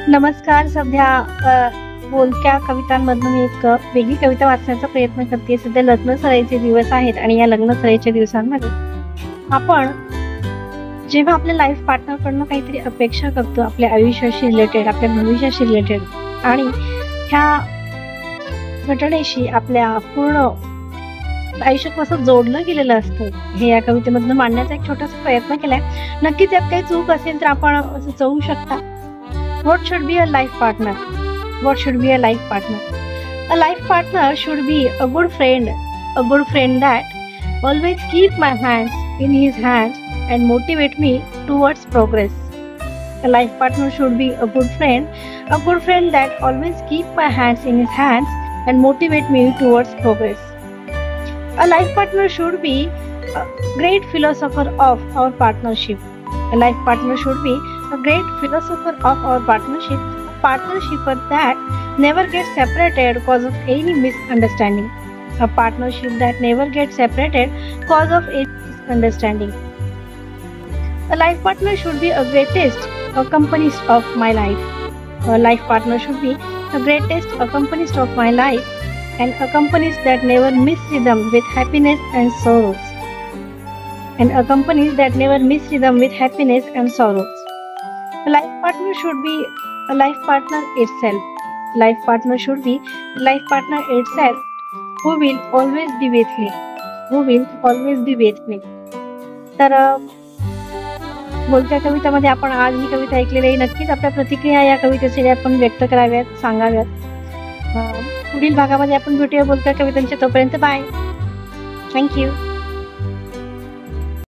नमस्कार. सध्या बोलक्या कवितांमधून मी एक वेगळी कविता वाचण्याचा प्रयत्न करते. सध्या लग्न सराईचे दिवस आहेत आणि या लग्न सराईच्या दिवसांमध्ये आपण जेव्हा आपल्या लाईफ पार्टनरकडनं काहीतरी अपेक्षा करतो, आपल्या आयुष्याशी रिलेटेड, आपल्या भविष्याशी रिलेटेड, आणि ह्या घटनेशी आपल्या पूर्ण आयुष्य कसं जोडलं गेलेलं असतं हे या कवितेमधून मांडण्याचा एक छोटासा प्रयत्न केलाय. नक्की त्यात काही चूक असेल तर आपण सुचवू शकता. What should be a life partner? What should be a life partner? A life partner should be a good friend that always keep my hands in his hands and motivate me towards progress. A life partner should be a good friend that always keep my hands in his hands and motivate me towards progress. A life partner should be a great philosopher of our partnership. A life partner should be a great philosopher of our partnership, a partnership that never gets separated cause of any misunderstanding. A partnership that never gets separated cause of any misunderstanding. A life partner should be a greatest accompanist of my life. A life partner should be a greatest accompanist of my life, and accompanist that never miss rhythm with happiness and sorrows. And accompanies that never miss rhythm with happiness and sorrows. A life partner should be a life partner itself. Life partner should be a life partner itself who will always be with me. Who will always be with me. तर बोलत्या कवितामध्ये आपण आज ही कविता ऐकलेली आहे. नक्कीच आपल्या प्रतिक्रिया या कवितेचे आपण व्यक्त कराव्यात, सांगाव्यात. पुढील भागामध्ये आपण भेटूया बोलत्या कवितांच्या. तोपर्यंत बाय. थँक्यू.